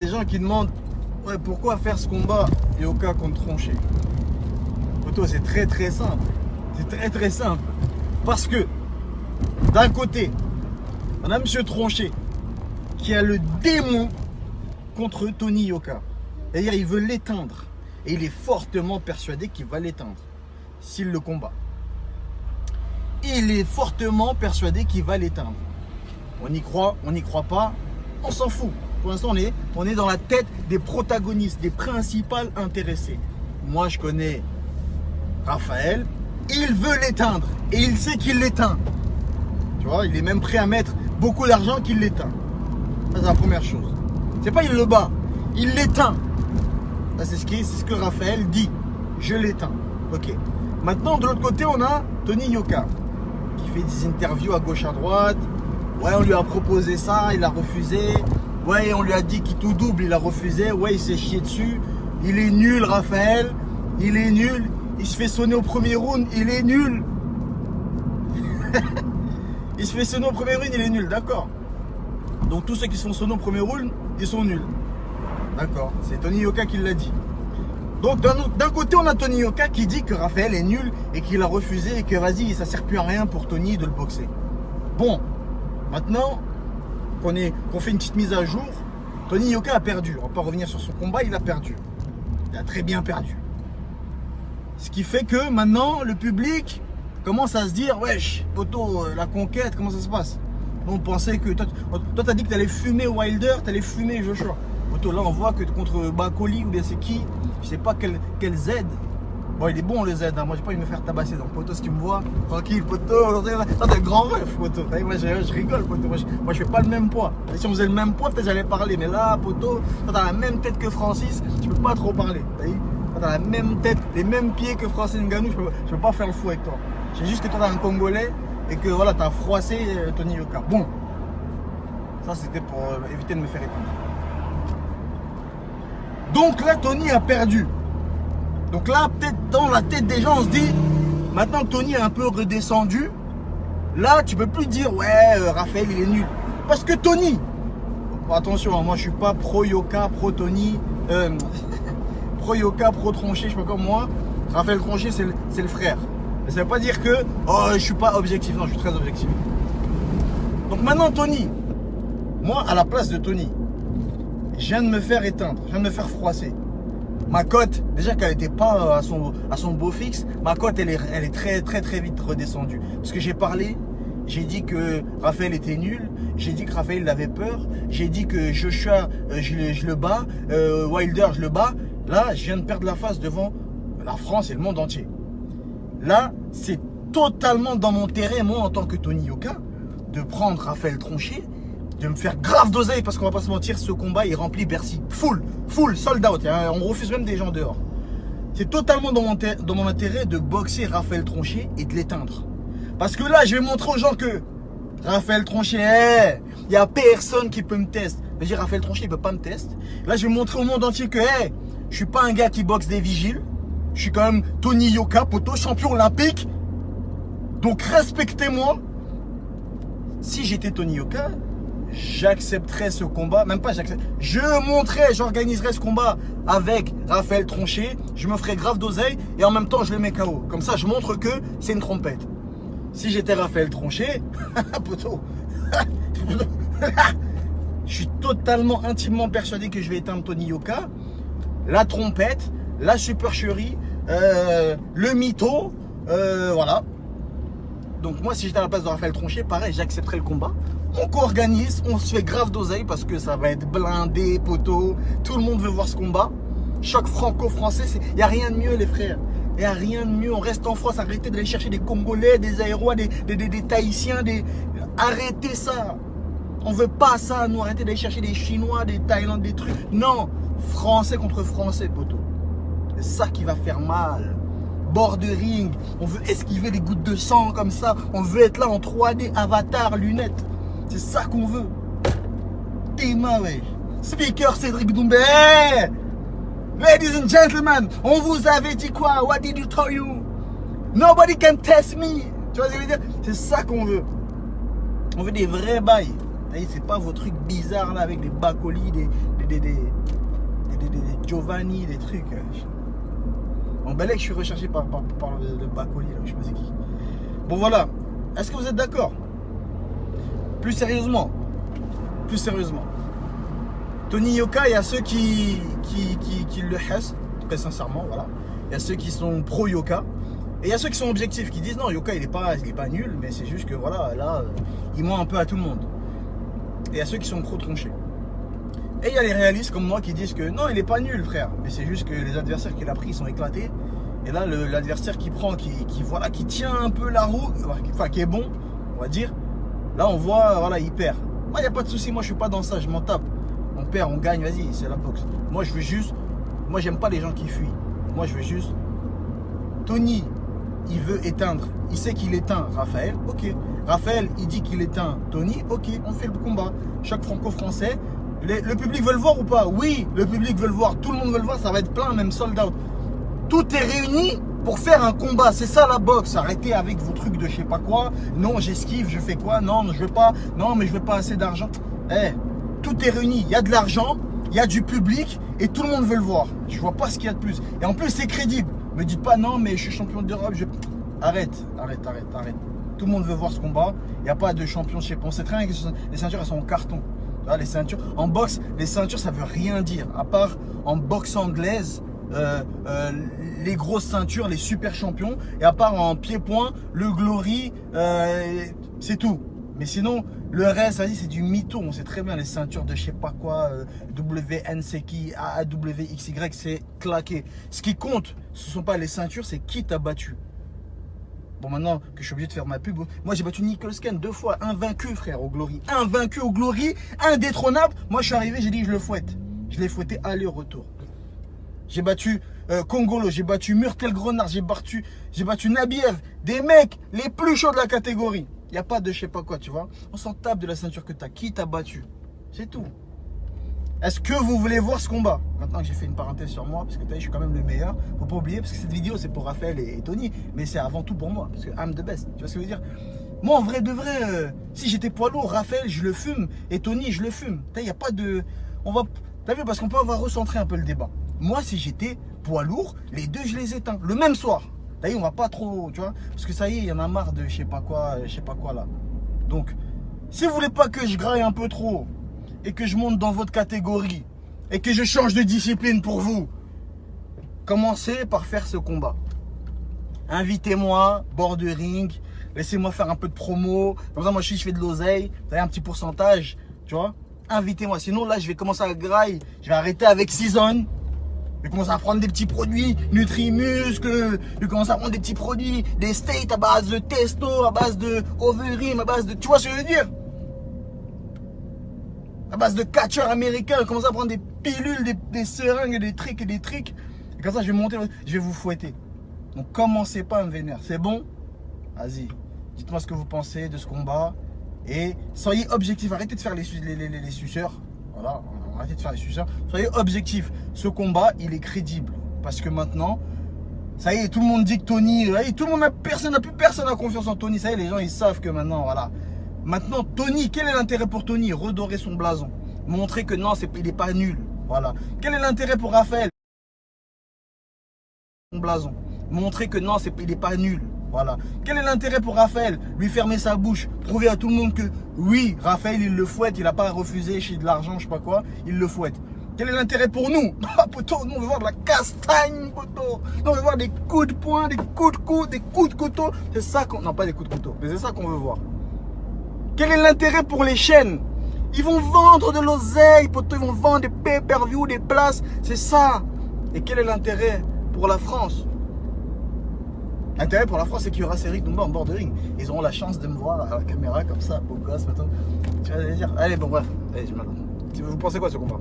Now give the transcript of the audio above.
Des gens qui demandent ouais, pourquoi faire ce combat Yoka contre Tronchet. Poto, c'est très très simple. C'est très très simple. Parce que d'un côté, on a Monsieur Tronchet qui a le démon contre Tony Yoka. C'est-à-dire il veut l'éteindre. Et il est fortement persuadé qu'il va l'éteindre s'il le combat. Il est fortement persuadé qu'il va l'éteindre. On y croit, on n'y croit pas, on s'en fout. Pour l'instant, on est dans la tête des protagonistes, des principales intéressés. Moi, je connais Raphaël, il veut l'éteindre et il sait qu'il l'éteint. Tu vois, il est même prêt à mettre beaucoup d'argent qu'il l'éteint. Ça, c'est la première chose. C'est pas il le bat, il l'éteint. Ça, c'est ce que Raphaël dit. Je l'éteins. Ok. Maintenant, de l'autre côté, on a Tony Yoka qui fait des interviews à gauche à droite. Ouais, on lui a proposé ça, il a refusé. Ouais, on lui a dit qu'il tout double, il a refusé. Ouais, il s'est chié dessus. Il est nul, Raphaël. Il est nul. Il se fait sonner au premier round, il est nul. Il se fait sonner au premier round, il est nul, d'accord. Donc tous ceux qui se font sonner au premier round, ils sont nuls. D'accord, c'est Tony Yoka qui l'a dit. Donc d'un côté, on a Tony Yoka qui dit que Raphaël est nul et qu'il a refusé et que vas-y, ça sert plus à rien pour Tony de le boxer. Bon, maintenant qu'on fait une petite mise à jour, Tony Yoka a perdu. On va pas revenir sur son combat, il a perdu. Il a très bien perdu. Ce qui fait que maintenant, le public commence à se dire, wesh, poto, la conquête, comment ça se passe? On pensait que toi t'as dit que t'allais fumer Wilder, t'allais fumer Joshua. Poto, là on voit que contre Bakoli ou bien c'est qui, je sais pas quel Z. Bon, il est bon le Z, hein. Moi j'ai pas envie de me faire tabasser. Donc poto, si tu me vois, tranquille, poto, t'as un grand ref, poto. Moi je rigole, poto. Moi je fais pas le même poids. Et si on faisait le même poids, peut-être j'allais parler. Mais là, poto, toi t'as la même tête que Francis, tu peux pas trop parler. T'as la même tête, les mêmes pieds que Francis Ngannou, je peux pas faire le fou avec toi. C'est juste que toi t'as un Congolais et que voilà, t'as froissé Tony Yoka. Bon, ça c'était pour éviter de me faire éteindre. Donc là, Tony a perdu. Donc là, peut-être dans la tête des gens, on se dit, maintenant que Tony est un peu redescendu, là, tu peux plus dire, ouais, Raphaël, il est nul. Parce que Tony, attention, moi, je suis pas pro-Yoka, pro-Tony, pro-Yoka, pro-Tronchet, je sais pas comme moi. Raphaël Tronchet, c'est le frère. Mais ça veut pas dire que, oh, je suis pas objectif. Non, je suis très objectif. Donc maintenant, Tony, moi, à la place de Tony, je viens de me faire éteindre, je viens de me faire froisser. Ma cote, déjà qu'elle n'était pas à son beau fixe, ma cote elle est très vite redescendue. Parce que j'ai parlé, j'ai dit que Raphaël était nul, j'ai dit que Raphaël il avait peur, j'ai dit que Joshua je le bats, Wilder je le bats. Là, je viens de perdre la face devant la France et le monde entier. Là, c'est totalement dans mon terrain, moi en tant que Tony Yoka, de prendre Raphaël Tronchet, de me faire grave d'oseille, parce qu'on va pas se mentir, ce combat il remplit Bercy, full, sold out, on refuse même des gens dehors. C'est totalement dans mon intérêt de boxer Raphaël Tronchet et de l'éteindre. Parce que là, je vais montrer aux gens que Raphaël Tronchet, il n'y a personne qui peut me tester. Je veux dire, Raphaël Tronchet, il peut pas me tester. Là, je vais montrer au monde entier que je suis pas un gars qui boxe des vigiles. Je suis quand même Tony Yoka, poto, champion olympique. Donc respectez-moi. Si j'étais Tony Yoka, j'accepterais ce combat, même pas j'accepte. Je montrerais, j'organiserais ce combat avec Raphaël Tronchet, je me ferais grave d'oseille et en même temps je le mets KO. Comme ça je montre que c'est une trompette. Si j'étais Raphaël Tronchet, poto, je suis totalement intimement persuadé que je vais éteindre Tony Yoka, la trompette, la supercherie, le mytho, voilà. Donc moi si j'étais à la place de Raphaël Tronchet, pareil, j'accepterais le combat. On co-organise, on se fait grave d'oseille parce que ça va être blindé, poteau. Tout le monde veut voir ce combat. Choc franco-français, il n'y a rien de mieux les frères. Il n'y a rien de mieux, on reste en France, arrêtez d'aller chercher des Congolais, des Aérois, des Tahitiens, arrêtez ça. On veut pas ça, nous, arrêtez d'aller chercher des Chinois, des Thaïlandais, des trucs. Non, Français contre Français, poteau. C'est ça qui va faire mal. Bord de ring, on veut esquiver les gouttes de sang comme ça. On veut être là en 3D, avatar, lunettes. C'est ça qu'on veut. Tema, ouais. Speaker Cédric Doumbé. Hey! Ladies and gentlemen, on vous avait dit quoi? What did you tell you? Nobody can test me. Tu vois ce que je veux dire? C'est ça qu'on veut. On veut des vrais bails. C'est pas vos trucs bizarres là avec des Bacoli, des Giovanni, des trucs. En Belek, je suis recherché par le Bacoli, là, je sais pas c'est qui. Bon voilà, est-ce que vous êtes d'accord? Plus sérieusement, Tony Yoka, il y a ceux qui le haissent, très sincèrement, voilà. Il y a ceux qui sont pro Yoka. Et il y a ceux qui sont objectifs, qui disent non, Yoka il est pas nul, mais c'est juste que voilà, là, il ment un peu à tout le monde. Et il y a ceux qui sont trop tronchés. Et il y a les réalistes comme moi qui disent que non, il est pas nul, frère. Mais c'est juste que les adversaires qu'il a pris, ils sont éclatés. Et là, l'adversaire qui prend, qui tient un peu la roue, enfin qui est bon, on va dire. Là, on voit, voilà, il perd. Moi, il n'y a pas de souci, moi je suis pas dans ça, je m'en tape. On perd, on gagne, vas-y, c'est la boxe. Moi, je veux juste, moi j'aime pas les gens qui fuient. Moi, je veux juste, Tony, il veut éteindre, il sait qu'il éteint Raphaël, ok. Raphaël, il dit qu'il éteint Tony, ok, on fait le combat. Chaque franco-français, le public veut le voir ou pas? Oui, le public veut le voir, tout le monde veut le voir, ça va être plein, même sold out. Tout est réuni pour faire un combat, c'est ça la boxe. Arrêtez avec vos trucs de je sais pas quoi. Non, j'esquive, je fais quoi? Non, je veux pas. Non, mais je veux pas assez d'argent. Tout est réuni, il y a de l'argent, il y a du public et tout le monde veut le voir. Je vois pas ce qu'il y a de plus. Et en plus, c'est crédible. Me dites pas non, mais je suis champion d'Europe. Arrête. Tout le monde veut voir ce combat. Il n'y a pas de champion, je sais pas. On sait très bien que les ceintures, elles sont en carton. Là, les ceintures. En boxe, les ceintures, ça veut rien dire. À part en boxe anglaise, les grosses ceintures, les super champions. Et à part en pied-point, le Glory, c'est tout. Mais sinon, le reste, vas-y, c'est du mytho. On sait très bien les ceintures de je sais pas quoi, WNCQ, AWXY, c'est claqué. Ce qui compte, ce ne sont pas les ceintures, c'est qui t'a battu. Bon, maintenant que je suis obligé de faire ma pub, moi j'ai battu Nicholsken 2 fois, invaincu, frère, au Glory. Invaincu au Glory, indétrônable. Moi, je suis arrivé, j'ai dit, je le fouette. Je l'ai fouetté aller-retour. J'ai battu Congolo, j'ai battu Murtel Grenard, j'ai battu Nabiev, des mecs les plus chauds de la catégorie. Il n'y a pas de je sais pas quoi, tu vois. On s'en tape de la ceinture que tu as. Qui t'a battu? C'est tout. Est-ce que vous voulez voir ce combat? Maintenant que j'ai fait une parenthèse sur moi, parce que je suis quand même le meilleur, faut pas oublier, parce que cette vidéo c'est pour Raphaël et Tony, mais c'est avant tout pour moi, parce que I'm the best. Tu vois ce que je veux dire? Moi en vrai de vrai, si j'étais poids lourd, Raphaël je le fume, et Tony je le fume. Il n'y a pas de... T'as vu, parce qu'on peut avoir recentré un peu le débat. Moi si j'étais poids lourd, les deux je les éteins, le même soir. T'as vu, on va pas trop, tu vois, parce que ça y est, il y en a marre de je sais pas quoi là. Donc, si vous voulez pas que je graille un peu trop, et que je monte dans votre catégorie, et que je change de discipline pour vous, commencez par faire ce combat. Invitez-moi, bord de ring, laissez-moi faire un peu de promo, comme ça moi je fais de l'oseille, vous avez un petit pourcentage, tu vois. Invitez-moi, sinon là je vais commencer à grailler, je vais arrêter avec Season, je vais commencer à prendre des petits produits Nutri-Muscle, je vais commencer à prendre des petits produits, des steaks à base de testo, à base de overeem, à base de, tu vois ce que je veux dire? À base de catcheurs américains, je commence à prendre des pilules, des seringues, des trucs. Et comme ça, je vais monter, je vais vous fouetter. Donc, commencez pas à me vénérer. C'est bon? Vas-y. Dites-moi ce que vous pensez de ce combat. Et soyez objectifs. Arrêtez de faire les suceurs. Voilà. Arrêtez de faire les suceurs. Soyez objectifs. Ce combat, il est crédible. Parce que maintenant, ça y est, tout le monde dit que Tony. Tout le monde personne n'a confiance en Tony. Ça y est, les gens, ils savent que maintenant, voilà. Maintenant, Tony, quel est l'intérêt pour Tony? Redorer son blason. Montrer que non, il n'est pas nul. Voilà. Quel est l'intérêt pour Raphaël? Son blason. Montrer que non, il n'est pas nul. Voilà. Quel est l'intérêt pour Raphaël? Lui fermer sa bouche. Prouver à tout le monde que oui, Raphaël, il le fouette. Il n'a pas refusé chez de l'argent, je sais pas quoi. Il le fouette. Quel est l'intérêt pour nous? Ah, poteau, nous, on veut voir de la castagne, poteau. Nous, on veut voir des coups de poing, des coups de coude, des coups de couteau. C'est ça qu'on... Non, pas des coups de couteau, mais c'est ça qu'on veut voir. Quel est l'intérêt pour les chaînes? Ils vont vendre de l'oseille, ils vont vendre des pay-per-view, des places, c'est ça. Et quel est l'intérêt pour la France? L'intérêt pour la France, c'est qu'il y aura ces rigs en bord de ring. Ils auront la chance de me voir à la caméra comme ça, beau gosse, maintenant. Tu vas dire, allez, bon bref, allez, vous pensez quoi ce combat?